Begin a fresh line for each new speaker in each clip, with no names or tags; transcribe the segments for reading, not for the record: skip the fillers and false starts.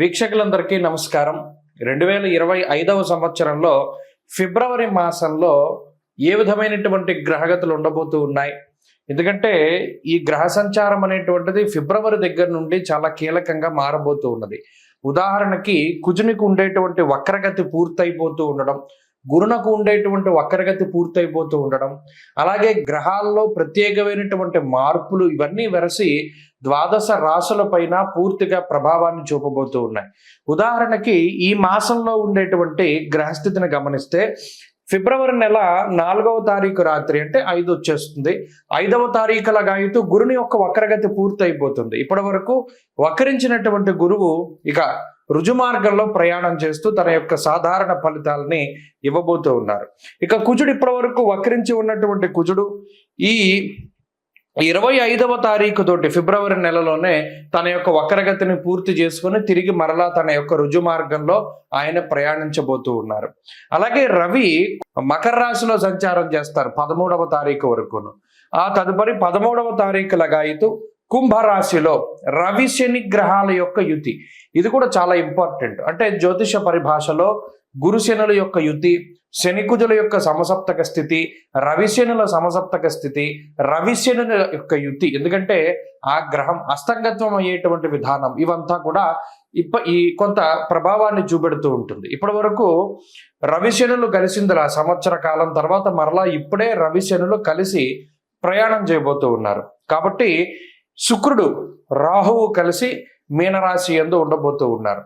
వీక్షకులందరికీ నమస్కారం. 2025వ సంవత్సరంలో ఫిబ్రవరి మాసంలో ఏ విధమైనటువంటి గ్రహగతులు ఉండబోతూ ఉన్నాయి? ఎందుకంటే ఈ గ్రహ సంచారం అనేటువంటిది ఫిబ్రవరి దగ్గర నుండి చాలా కీలకంగా మారబోతూ ఉన్నది. ఉదాహరణకి కుజునికి ఉండేటువంటి వక్రగతి పూర్తయిపోతూ ఉండడం, గురునకు ఉండేటువంటి వక్రగతి పూర్తయిపోతూ ఉండడం, అలాగే గ్రహాల్లో ప్రత్యేకమైనటువంటి మార్పులు ఇవన్నీ వెరసి ద్వాదశ రాశుల పైన పూర్తిగా ప్రభావాన్ని చూపబోతూ ఉన్నాయి. ఉదాహరణకి ఈ మాసంలో ఉండేటువంటి గ్రహస్థితిని గమనిస్తే ఫిబ్రవరి నెల 4వ తారీఖు రాత్రి అంటే 5 వచ్చేస్తుంది. 5వ తారీఖుల గాయతూ గురుని యొక్క వక్రగతి పూర్తయిపోతుంది. ఇప్పటి వరకు వక్రించినటువంటి గురువు ఇక రుజుమార్గంలో ప్రయాణం చేస్తూ తన యొక్క సాధారణ ఫలితాలని ఇవ్వబోతూ ఉన్నారు. ఇక కుజుడు ఇప్పటి వరకు వక్రించి ఉన్నటువంటి కుజుడు ఈ 25వ తారీఖు తోటి ఫిబ్రవరి నెలలోనే తన యొక్క వక్రగతిని పూర్తి చేసుకుని తిరిగి మరలా తన యొక్క రుజు మార్గంలో ఆయన ప్రయాణించబోతూ ఉన్నారు. అలాగే రవి మకర రాశిలో సంచారం చేస్తారు 13వ తారీఖు వరకును. ఆ తదుపరి 13వ తారీఖు లగాయితూ కుంభరాశిలో రవి శని గ్రహాల యొక్క యుతి. ఇది కూడా చాలా ఇంపార్టెంట్. అంటే జ్యోతిష పరిభాషలో గురుశనుల యొక్క యుతి, శనికుజుల యొక్క సమసప్తక స్థితి, రవిశనుల సమసప్తక స్థితి, రవిశనుల యొక్క యుతి. ఎందుకంటే ఆ గ్రహం అస్తంగత్వం అయ్యేటువంటి విధానం ఇవంతా కూడా ఈ కొంత ప్రభావాన్ని చూపెడుతూ ఉంటుంది. ఇప్పటి వరకు రవిశనులు కలిసిందిలా సంవత్సర కాలం తర్వాత మరలా ఇప్పుడే రవిశనులు కలిసి ప్రయాణం చేయబోతూ ఉన్నారు. కాబట్టి శుక్రుడు రాహువు కలిసి మీనరాశి యందు ఉండబోతూ ఉన్నారు.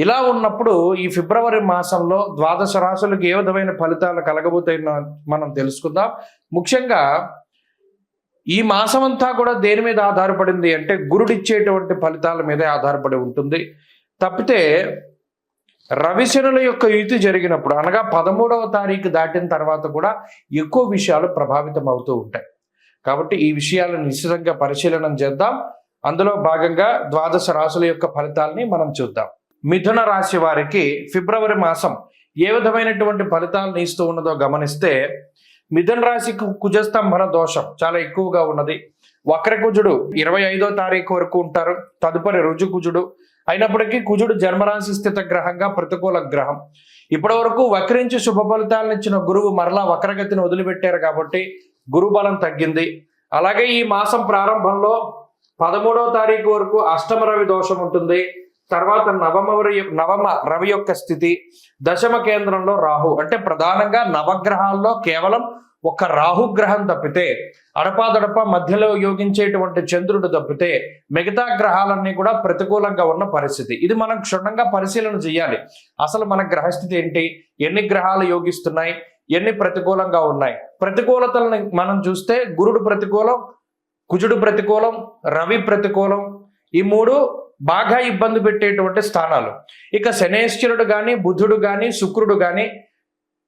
ఇలా ఉన్నప్పుడు ఈ ఫిబ్రవరి మాసంలో ద్వాదశ రాశులకు ఏ విధమైన ఫలితాలు కలగబోతాయో మనం తెలుసుకుందాం. ముఖ్యంగా ఈ మాసం అంతా కూడా దేని మీద ఆధారపడింది అంటే గురుడిచ్చేటువంటి ఫలితాల మీదే ఆధారపడి ఉంటుంది. తప్పితే రవిశనుల యొక్క యుతి జరిగినప్పుడు అనగా 13వ తారీఖు దాటిన తర్వాత కూడా ఎక్కువ విషయాలు ప్రభావితం అవుతూ ఉంటాయి. కాబట్టి ఈ విషయాలను నిశ్చితంగా పరిశీలన చేద్దాం. అందులో భాగంగా ద్వాదశ రాశుల యొక్క ఫలితాలని మనం చూద్దాం. మిథున రాశి వారికి ఫిబ్రవరి మాసం ఏ విధమైనటువంటి ఫలితాలను ఇస్తూ ఉన్నదో గమనిస్తే మిథున రాశికి కుజస్తంభన దోషం చాలా ఎక్కువగా ఉన్నది. వక్రకుజుడు 25వ తారీఖు వరకు ఉంటారు. తదుపరి రుజు కుజుడు అయినప్పటికీ కుజుడు జన్మరాశి స్థిత గ్రహంగా ప్రతికూల గ్రహం. ఇప్పటి వరకు వక్రించి శుభ ఫలితాలను ఇచ్చిన గురువు మరలా వక్రగతిని వదిలిపెట్టారు కాబట్టి గురుబలం తగ్గింది. అలాగే ఈ మాసం ప్రారంభంలో 13వ తారీఖు వరకు అష్టమ రవి దోషం ఉంటుంది. తర్వాత నవమ రవి యొక్క స్థితి, దశమ కేంద్రంలో రాహు. అంటే ప్రధానంగా నవగ్రహాల్లో కేవలం ఒక రాహుగ్రహం తప్పితే, అడపాదడప మధ్యలో యోగించేటువంటి చంద్రుడు తప్పితే మిగతా గ్రహాలన్నీ కూడా ప్రతికూలంగా ఉన్న పరిస్థితి. ఇది మనం క్షుణ్ణంగా పరిశీలన చేయాలి. అసలు మన గ్రహస్థితి ఏంటి, ఎన్ని గ్రహాలు యోగిస్తున్నాయి, ఎన్ని ప్రతికూలంగా ఉన్నాయి. ప్రతికూలతలను మనం చూస్తే గురుడు ప్రతికూలం, కుజుడు ప్రతికూలం, రవి ప్రతికూలం. ఈ మూడు బాగా ఇబ్బంది పెట్టేటువంటి స్థానాలు. ఇక శనేశ్వరుడు కానీ, బుధుడు కానీ, శుక్రుడు కానీ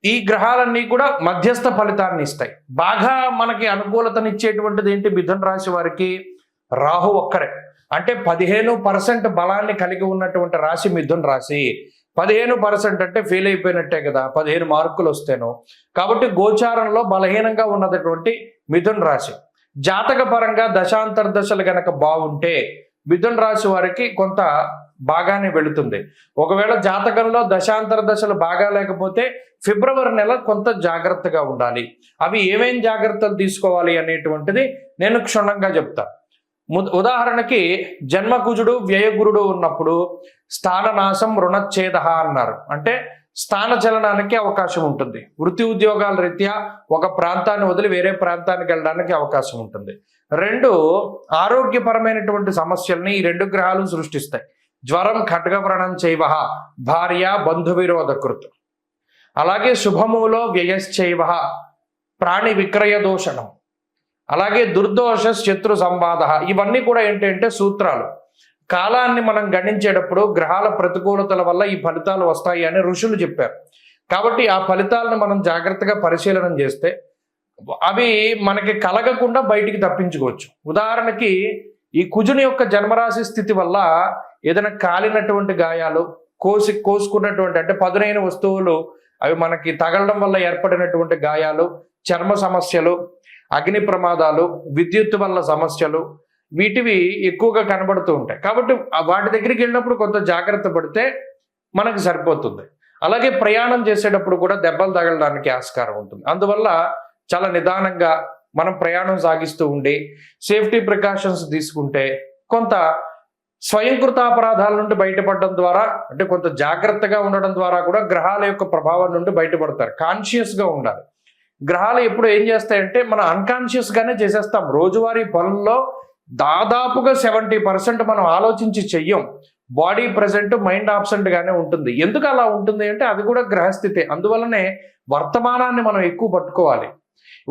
ఈ గ్రహాలన్నీ కూడా మధ్యస్థ ఫలితాన్ని ఇస్తాయి. బాగా మనకి అనుకూలతనిచ్చేటువంటిది ఏంటి మిథున రాశి వారికి? రాహు ఒక్కరే. అంటే 15% బలాన్ని కలిగి ఉన్నటువంటి రాశి మిథున రాశి. 15% అంటే ఫెయిల్ అయిపోయినట్టే కదా, 15 మార్కులు వస్తేనో. కాబట్టి గోచారంలో బలహీనంగా ఉన్నటువంటి మిథున రాశి జాతక పరంగా దశాంతర్దశలు గనక బాగుంటే మిథున రాశి వారికి కొంత బాగానే వెళుతుంది. ఒకవేళ జాతకంలో దశాంతర్దశలు బాగా లేకపోతే ఫిబ్రవరి నెల కొంత జాగ్రత్తగా ఉండాలి. అవి ఏమేం జాగ్రత్తలు తీసుకోవాలి అనేటువంటిది నేను క్షుణ్ణంగా చెప్తా. ఉదాహరణకి జన్మకుజుడు వ్యయగురుడు ఉన్నప్పుడు స్థాననాశం రుణచ్ఛేద అన్నారు. అంటే స్థాన చలనానికి అవకాశం ఉంటుంది. వృత్తి ఉద్యోగాల రీత్యా ఒక ప్రాంతాన్ని వదిలి వేరే ప్రాంతానికి వెళ్ళడానికి అవకాశం ఉంటుంది. 2 ఆరోగ్యపరమైనటువంటి సమస్యల్ని ఈ 2 గ్రహాలు సృష్టిస్తాయి. జ్వరం, ఖడ్గవ్రణం చైవ, భార్య బంధు విరోధకృత్. అలాగే శుభములో వ్యయశ్చైవ, ప్రాణి విక్రయ దోషణం. అలాగే దుర్దోష శత్రు సంవాద. ఇవన్నీ కూడా ఏంటంటే సూత్రాలు. కాలాన్ని మనం గణించేటప్పుడు గ్రహాల ప్రతికూలతల వల్ల ఈ ఫలితాలు వస్తాయి అని ఋషులు చెప్పారు. కాబట్టి ఆ ఫలితాలను మనం జాగ్రత్తగా పరిశీలన చేస్తే అవి మనకి కలగకుండా బయటికి తప్పించుకోవచ్చు. ఉదాహరణకి ఈ కుజుని యొక్క జన్మరాశి స్థితి వల్ల ఏదైనా కాలినటువంటి గాయాలు, కోసుకున్నటువంటి అంటే పదునైన వస్తువులు అవి మనకి తగలడం వల్ల ఏర్పడినటువంటి గాయాలు, చర్మ సమస్యలు, అగ్ని ప్రమాదాలు, విద్యుత్ వల్ల సమస్యలు, వీటివి ఎక్కువగా కనబడుతూ ఉంటాయి. కాబట్టి వాటి దగ్గరికి వెళ్ళినప్పుడు కొంత జాగ్రత్త పడితే మనకు సరిపోతుంది. అలాగే ప్రయాణం చేసేటప్పుడు కూడా దెబ్బలు తగలడానికి ఆస్కారం ఉంటుంది. అందువల్ల చాలా నిదానంగా మనం ప్రయాణం సాగిస్తూ ఉండి సేఫ్టీ ప్రికాషన్స్ తీసుకుంటే కొంత స్వయంకృతాపరాధాల నుండి బయటపడడం ద్వారా, అంటే కొంత జాగ్రత్తగా ఉండడం ద్వారా కూడా గ్రహాల యొక్క ప్రభావం నుండి బయటపడతారు. కాన్షియస్గా ఉండాలి. గ్రహాలు ఎప్పుడు ఏం చేస్తాయంటే మన అన్కాన్షియస్గానే చేసేస్తాం. రోజువారీ పనుల్లో దాదాపుగా 70% మనం ఆలోచించి చెయ్యం. బాడీ ప్రజెంట్, మైండ్ ఆబ్సెంట్గానే ఉంటుంది. ఎందుకు అలా ఉంటుంది అంటే అది కూడా గ్రహస్థితే. అందువల్లనే వర్తమానాన్ని మనం ఎక్కువ పట్టుకోవాలి.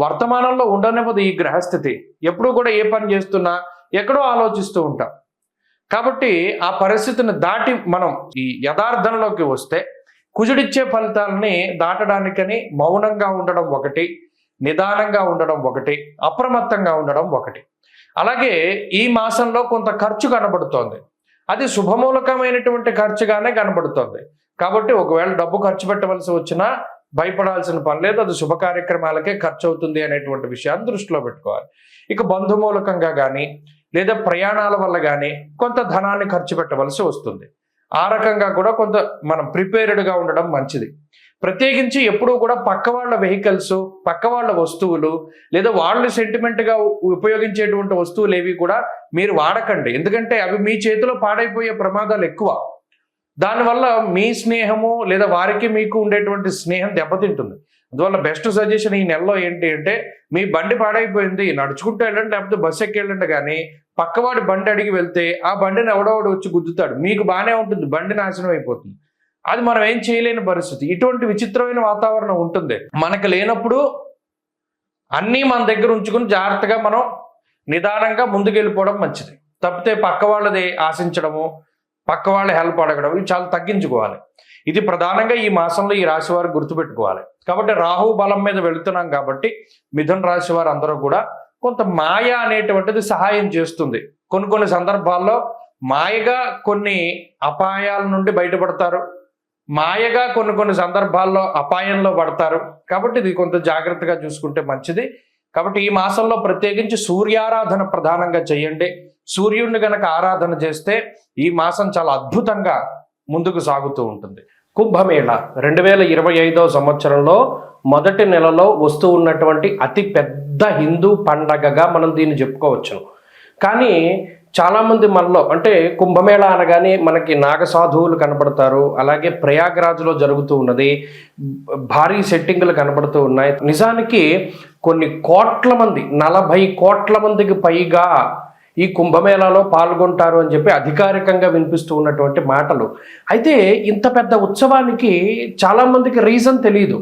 వర్తమానంలో ఉండనివ్వదు ఈ గ్రహస్థితి. ఎప్పుడు కూడా ఏ పని చేస్తున్నా ఎక్కడో ఆలోచిస్తూ ఉంటాం. కాబట్టి ఆ పరిస్థితిని దాటి మనం ఈ యథార్థంలోకి వస్తే కుజుడిచ్చే ఫలితాలని దాటడానికని మౌనంగా ఉండడం ఒకటి, నిదానంగా ఉండడం ఒకటి, అప్రమత్తంగా ఉండడం ఒకటి. అలాగే ఈ మాసంలో కొంత ఖర్చు కనబడుతోంది. అది శుభమూలకమైనటువంటి ఖర్చుగానే కనబడుతోంది. కాబట్టి ఒకవేళ డబ్బు ఖర్చు పెట్టవలసి వచ్చినా భయపడాల్సిన పని లేదు. అది శుభ కార్యక్రమాలకే ఖర్చు అవుతుంది అనేటువంటి విషయాన్ని దృష్టిలో పెట్టుకోవాలి. ఇక బంధుమూలకంగా కానీ లేదా ప్రయాణాల వల్ల కానీ కొంత ధనాన్ని ఖర్చు పెట్టవలసి వస్తుంది. ఆ రకంగా కూడా కొంత మనం ప్రిపేర్డ్గా ఉండడం మంచిది. ప్రత్యేకించి ఎప్పుడూ కూడా పక్క వాళ్ళ వెహికల్స్, పక్క వాళ్ళ వస్తువులు లేదా వాళ్ళు సెంటిమెంట్గా ఉపయోగించేటువంటి వస్తువులు ఏవి కూడా మీరు వాడకండి. ఎందుకంటే అవి మీ చేతిలో పాడైపోయే ప్రమాదాలు ఎక్కువ. దానివల్ల మీ స్నేహము లేదా వారికి మీకు ఉండేటువంటి స్నేహం దెబ్బతింటుంది. అందువల్ల బెస్ట్ సజెషన్ ఈ నెలలో ఏంటి అంటే, మీ బండి పాడైపోయింది, నడుచుకుంటూ వెళ్ళండి లేకపోతే బస్సు ఎక్కి వెళ్ళండి, కానీ పక్కవాడి బండి అడిగి వెళ్తే ఆ బండిని ఎవడోవాడు వచ్చి గుద్దుతాడు. మీకు బాగానే ఉంటుంది, బండి నాశనం అయిపోతుంది. అది మనం ఏం చేయలేని పరిస్థితి. ఇటువంటి విచిత్రమైన వాతావరణం ఉంటుంది. మనకు లేనప్పుడు అన్నీ మన దగ్గర ఉంచుకుని జాగ్రత్తగా మనం నిదానంగా ముందుకెళ్ళిపోవడం మంచిది. తప్పితే పక్క వాళ్ళది ఆశించడము, పక్క వాళ్ళ హెల్ప్ అడగడం ఇవి చాలా తగ్గించుకోవాలి. ఇది ప్రధానంగా ఈ మాసంలో ఈ రాశి వారు గుర్తుపెట్టుకోవాలి. కాబట్టి రాహు బలం మీద వెళుతున్నాం కాబట్టి మిథున రాశి వారు అందరూ కూడా కొంత మాయ అనేటువంటిది సహాయం చేస్తుంది. కొన్ని సందర్భాల్లో మాయగా కొన్ని అపాయాల నుండి బయటపడతారు, మాయగా కొన్ని సందర్భాల్లో అపాయంలో పడతారు. కాబట్టి ఇది కొంత జాగ్రత్తగా చూసుకుంటే మంచిది. కాబట్టి ఈ మాసంలో ప్రత్యేకించి సూర్యారాధన ప్రధానంగా చేయండి. సూర్యుడిని గనక ఆరాధన చేస్తే ఈ మాసం చాలా అద్భుతంగా ముందుకు సాగుతూ ఉంటుంది. కుంభమేళ 2025వ సంవత్సరంలో మొదటి నెలలో వస్తూ ఉన్నటువంటి అతి పెద్ద హిందూ పండగగా మనం దీన్ని చెప్పుకోవచ్చును. కానీ చాలామంది మనలో అంటే కుంభమేళ అనగానే మనకి నాగసాధువులు కనబడతారు. అలాగే ప్రయాగ్రాజ్లో జరుగుతూ ఉన్నది, భారీ సెట్టింగులు కనబడుతూ ఉన్నాయి. నిజానికి కొన్ని కోట్ల మంది, 40 కోట్ల మందికి పైగా ఈ కుంభమేళాలో పాల్గొంటారు అని చెప్పి అధికారికంగా వినిపిస్తూ ఉన్నటువంటి మాటలు. అయితే ఇంత పెద్ద ఉత్సవానికి చాలామందికి రీజన్ తెలియదు.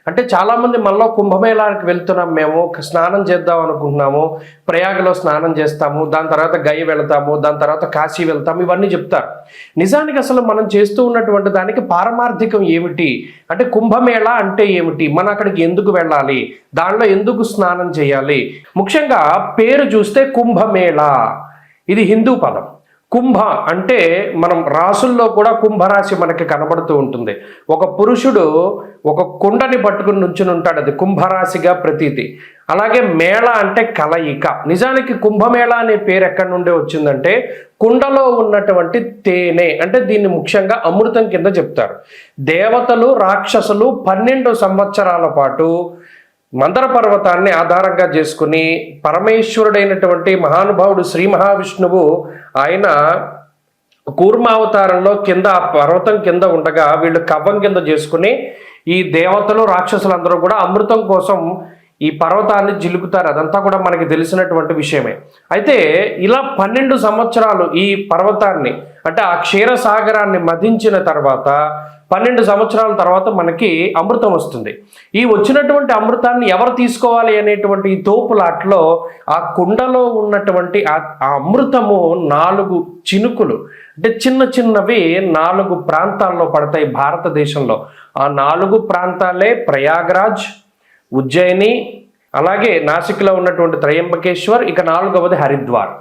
అంటే చాలామంది మనలో కుంభమేళానికి వెళ్తున్నాం, మేము స్నానం చేద్దాం అనుకుంటున్నాము, ప్రయాగలో స్నానం చేస్తాము, దాని తర్వాత గయ వెళ్తాము, దాని తర్వాత కాశీ వెళ్తాము, ఇవన్నీ చెప్తారు. నిజానికి అసలు మనం చేస్తూ ఉన్నటువంటి దానికి పారమార్థికం ఏమిటి అంటే, కుంభమేళ అంటే ఏమిటి, మనం అక్కడికి ఎందుకు వెళ్ళాలి, దానిలో ఎందుకు స్నానం చేయాలి. ముఖ్యంగా పేరు చూస్తే కుంభమేళ, ఇది హిందూ పదం. కుంభ అంటే మనం రాసుల్లో కూడా కుంభరాశి మనకి కనబడుతూ ఉంటుంది. ఒక పురుషుడు ఒక కుండని పట్టుకుని నుంచుని ఉంటాడు, అది కుంభరాశిగా ప్రతీతి. అలాగే మేళ అంటే కలయిక. నిజానికి కుంభమేళ అనే పేరు ఎక్కడి నుండి వచ్చిందంటే, కుండలో ఉన్నటువంటి తేనె, అంటే దీన్ని ముఖ్యంగా అమృతం కింద చెప్తారు. దేవతలు రాక్షసులు 12 సంవత్సరాల పాటు మందర పర్వతాన్ని ఆధారంగా చేసుకుని పరమేశ్వరుడైనటువంటి మహానుభావుడు శ్రీ మహావిష్ణువు ఆయన కూర్మావతారంలో కింద పర్వతం కింద ఉండగా వీళ్ళు కవ్వం కింద చేసుకుని ఈ దేవతలు రాక్షసులందరూ కూడా అమృతం కోసం ఈ పర్వతాన్ని జిలుకుతారు. అదంతా కూడా మనకి తెలిసినటువంటి విషయమే. అయితే ఇలా 12 సంవత్సరాలు ఈ పర్వతాన్ని అంటే ఆ క్షీరసాగరాన్ని మధించిన తర్వాత 12 సంవత్సరాల తర్వాత మనకి అమృతం వస్తుంది. ఈ వచ్చినటువంటి అమృతాన్ని ఎవరు తీసుకోవాలి అనేటువంటి ఈ తోపులాట్లో ఆ కుండలో ఉన్నటువంటి ఆ అమృతము 4 చినుకులు అంటే చిన్న చిన్నవి 4 ప్రాంతాల్లో పడతాయి భారతదేశంలో. ఆ 4 ప్రాంతాలే ప్రయాగ్రాజ్, ఉజ్జయిని, అలాగే నాసిక్లో ఉన్నటువంటి త్రయంబకేశ్వర్, ఇక 4వది హరిద్వార్.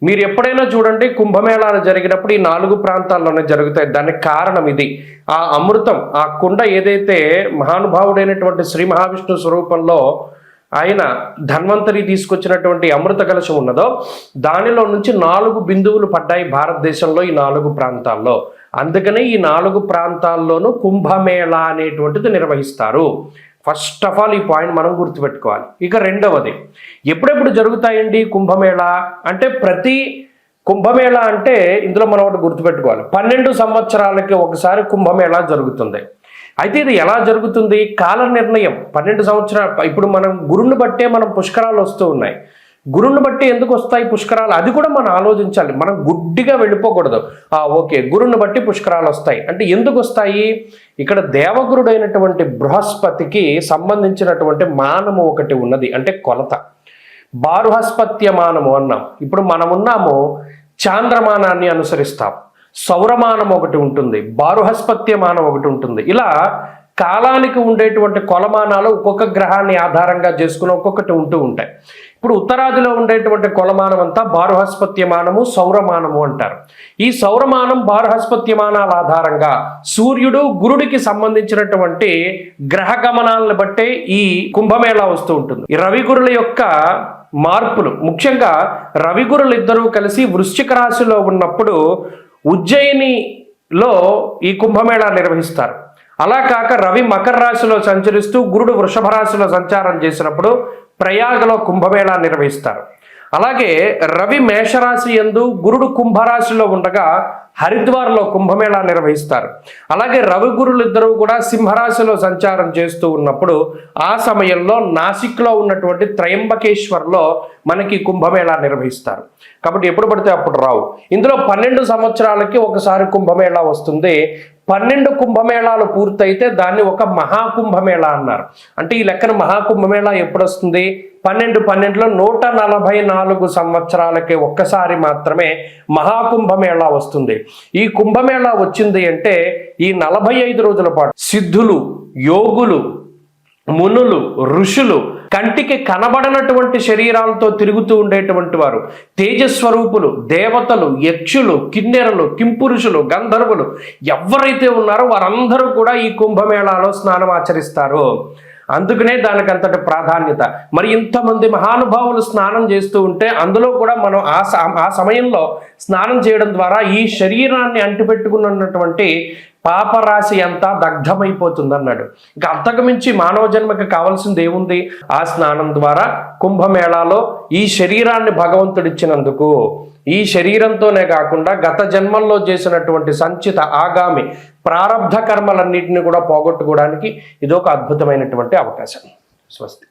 మీరు ఎప్పుడైనా చూడండి కుంభమేళాలు జరిగినప్పుడు ఈ 4 ప్రాంతాల్లోనే జరుగుతాయి. దానికి కారణం ఇది. ఆ అమృతం, ఆ కుండ ఏదైతే మహానుభావుడైనటువంటి శ్రీ మహావిష్ణు స్వరూపంలో ఆయన ధన్వంతరి తీసుకొచ్చినటువంటి అమృత కలశం ఉన్నదో దానిలో నుంచి 4 బిందువులు పడ్డాయి భారతదేశంలో ఈ 4 ప్రాంతాల్లో. అందుకనే ఈ 4 ప్రాంతాల్లోనూ కుంభమేళా అనేటువంటిది నిర్వహిస్తారు. ఫస్ట్ ఆఫ్ ఆల్ ఈ పాయింట్ మనం గుర్తుపెట్టుకోవాలి. ఇక రెండవది, ఎప్పుడెప్పుడు జరుగుతాయండి కుంభమేళా అంటే, ప్రతి కుంభమేళా అంటే ఇందులో మనం ఒకటి గుర్తుపెట్టుకోవాలి, 12 సంవత్సరాలకి ఒకసారి కుంభమేళా జరుగుతుంది. అయితే ఇది ఎలా జరుగుతుంది? కాల నిర్ణయం 12 సంవత్సరాలు. ఇప్పుడు మనం గురుని బట్టే మనం పుష్కరాలు వస్తూ ఉన్నాయి. గురుని బట్టి ఎందుకు వస్తాయి పుష్కరాలు? అది కూడా మనం ఆలోచించాలి. మనం గుడ్డిగా వెళ్ళిపోకూడదు. ఓకే, గురుని బట్టి పుష్కరాలు వస్తాయి అంటే ఎందుకు వస్తాయి? ఇక్కడ దేవగురుడైనటువంటి బృహస్పతికి సంబంధించినటువంటి మానము ఒకటి ఉన్నది, అంటే కొలత. బారుహస్పత్య మానము అన్నాం. ఇప్పుడు మనం ఉన్నాము చాంద్రమానాన్ని అనుసరిస్తాం. సౌరమానం ఒకటి ఉంటుంది, బారుహస్పత్యమానం ఒకటి ఉంటుంది. ఇలా కాలానికి ఉండేటువంటి కొలమానాలు ఒక్కొక్క గ్రహాన్ని ఆధారంగా చేసుకుని ఒక్కొక్కటి ఉంటూ ఉంటాయి. ఇప్పుడు ఉత్తరాదిలో ఉండేటువంటి కొలమానం అంతా బారుహస్పత్యమానము, సౌరమానము అంటారు. ఈ సౌరమానం, బారుహస్పత్యమానాల ఆధారంగా సూర్యుడు గురుడికి సంబంధించినటువంటి గ్రహ గమనాలను బట్టే ఈ కుంభమేళా వస్తూ ఉంటుంది. ఈ రవిగురుల యొక్క మార్పులు, ముఖ్యంగా రవిగురులు ఇద్దరూ కలిసి వృశ్చిక రాశిలో ఉన్నప్పుడు ఉజ్జయినిలో ఈ కుంభమేళా నిర్వహిస్తారు. అలా కాక రవి మకర రాశిలో సంచరిస్తూ గురుడు వృషభ రాశిలో సంచారం చేసినప్పుడు ప్రయాగలో కుంభమేళా నిర్వహిస్తారు. అలాగే రవి మేషరాశి యందు గురుడు కుంభరాశిలో ఉండగా హరిద్వార్లో కుంభమేళా నిర్వహిస్తారు. అలాగే రవి గురులు ఇద్దరు కూడా సింహరాశిలో సంచారం చేస్తూ ఉన్నప్పుడు ఆ సమయంలో నాసిక్లో ఉన్నటువంటి త్రయంబకేశ్వర్లో మనకి కుంభమేళా నిర్వహిస్తారు. కాబట్టి ఎప్పుడు పడితే అప్పుడు రావు. ఇందులో 12 సంవత్సరాలకి ఒకసారి కుంభమేళా వస్తుంది. 12 కుంభమేళాలు పూర్తయితే దాన్ని ఒక మహాకుంభమేళా అన్నారు. అంటే ఈ లెక్కన మహాకుంభమేళా ఎప్పుడు వస్తుంది? 12లో 144 సంవత్సరాలకి ఒక్కసారి మాత్రమే మహాకుంభమేళా వస్తుంది. ఈ కుంభమేళా వచ్చింది అంటే ఈ 45 రోజుల పాటు సిద్ధులు, యోగులు, మునులు, ఋషులు, కంటికి కనబడనటువంటి శరీరాలతో తిరుగుతూ ఉండేటువంటి వారు, తేజస్వరూపులు, దేవతలు, యక్షులు, కిన్నెరలు, కింపురుషులు, గంధర్వులు ఎవరైతే ఉన్నారో వారందరూ కూడా ఈ కుంభమేళాలో స్నానం ఆచరిస్తారు. అందుకనే దానికి అంతటి ప్రాధాన్యత. మరి ఇంతమంది మహానుభావులు స్నానం చేస్తూ ఉంటే అందులో కూడా మనం ఆ సమయంలో స్నానం చేయడం ద్వారా ఈ శరీరాన్ని అంటిపెట్టుకున్నటువంటి పాపరాశి అంతా దగ్ధమైపోతుంది అన్నాడు. ఇంకా అంతకు మించి మానవ జన్మకి కావాల్సింది ఏముంది? ఆ స్నానం ద్వారా కుంభమేళాలో ఈ శరీరాన్ని భగవంతుడిచ్చినందుకు, ఈ శరీరంతోనే కాకుండా గత జన్మల్లో చేసినటువంటి సంచిత ఆగామి ప్రారబ్ధ కర్మలన్నింటినీ కూడా పోగొట్టుకోవడానికి ఇదొక అద్భుతమైనటువంటి అవకాశం. స్వస్తి.